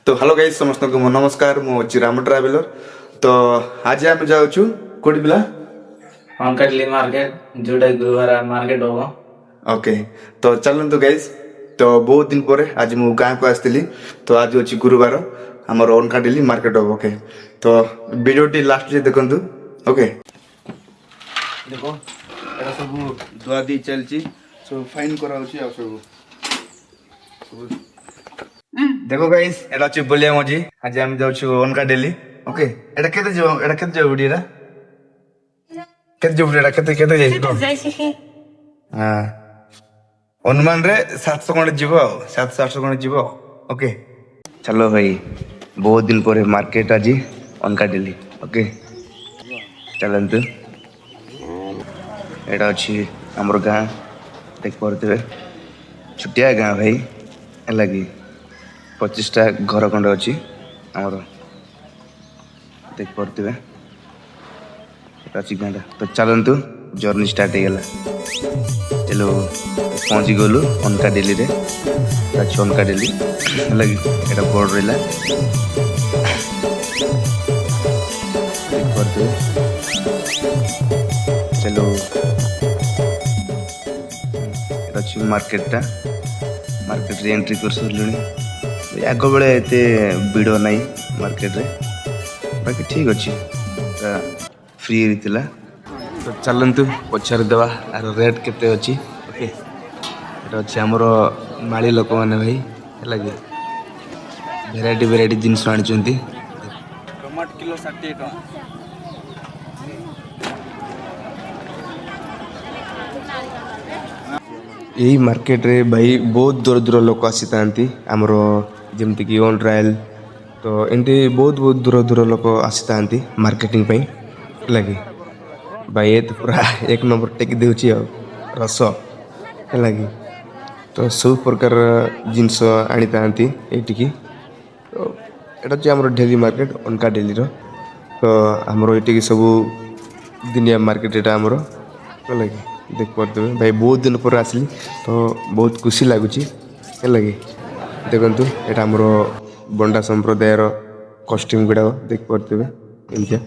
तो hello guys समस्त को नमस्कार मुझे राम ट्रावेलर। तो आज आम जाऊँ कोटी पिला अंकटली मार्केट जोटा गुरुवार मार्केट होगा। ओके। तो चलतु गाइस। तो बहुत दिन पर आज मु गाँ को आसती। तो आज अच्छी गुरुवार आम अनकाडेली मार्केट हम। ओके। तो वीडियो लास्ट देखु। ओके देखो एटा सब धुआ दी चलची सब फाइन करा सब। देखो गाइस एटा अछि बोलिया मजी आज हम जाउछु अनकाडेली। ओके एटा केते जाउ बुढीरा केते जाउ बुढीरा केते जाइछि हां अनुमान रे 700 खंड जीव 700 800 खंड जीव। ओके चलो भाई बहुत दिन पर मार्केट आज अनकाडेली। ओके चलंतु एटा अछि हमर गां देख परते छुटिया गां भाई लगी 25टा घर खंड अच्छी आमर देख पारे अच्छी गाँटा। तो चलतु जर्नी स्टार्ट हो गला। चलो पहुँची गलु अनकाडेली रे अनकाडेली लगी एटा बोर्ड रहा देख पारे। चलो अच्छी मार्केटा मार्केट रे एंट्री कर सारे आग बेले एत भिड़ ना मार्केट रे बाकी ठीक अच्छे फ्री थी। तो चलतु पचार देवा आर रेट केते अच्छी। ओके ये अच्छे आमर माली लोक मैंने भाई है भेराइटी भेराइटी जिनस आनी टमाटो किलो 60 टका। यही मार्केट रे भाई बहुत दूर दूर लोक आसी आमर जमती कि ओन ट्रायल। तो एमती बहुत बहुत दूर दूर लोक आसी मार्केटिंग पे लगी भाई ये तो पूरा एक नंबर टेक देउची रस है लगी। तो सब प्रकार जिनस आनी ये तो यहाँ आमर डेली मार्केट अनकाडेली रो। तो आमर ये सब दुनिया मार्केट यहाँ आमर लगी देख पारे भाई बहुत दिन पर आसली तो बहुत खुशी लगुच लगी। देखु यहाँ आमर बंडा संप्रदायर कस्ट्यूम गुड़ा देख पारे एमतिया।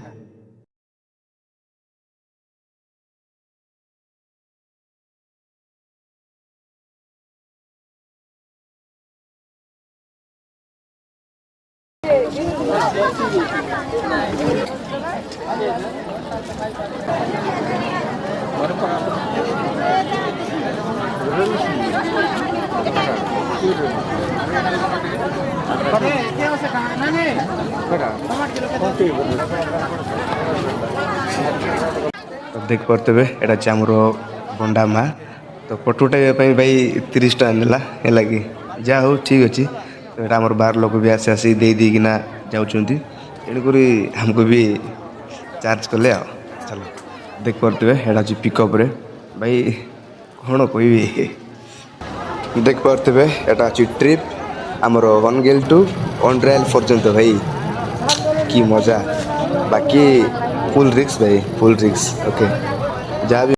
देख पारे यहाँ आमर बंडा माँ। तो फोटो उठाई भाई 30 टका नेला है लगी जा हो ठीक अच्छे। तो यहाँ आमर बाहर लोग भी आसी आसी देकिना जाऊँच तेणुक हमको भी चार्ज कले आ। चलो देख पारे यहाँ अच्छी पिकअप रे भाई कौन कह देख पारे यहाँ अच्छी ट्रिप आमर अनगेल टू अनट्रायल पर्यंत भाई की मजा बाकी फुल रिक्स भाई फुल रिक्स। ओके जहाँ भी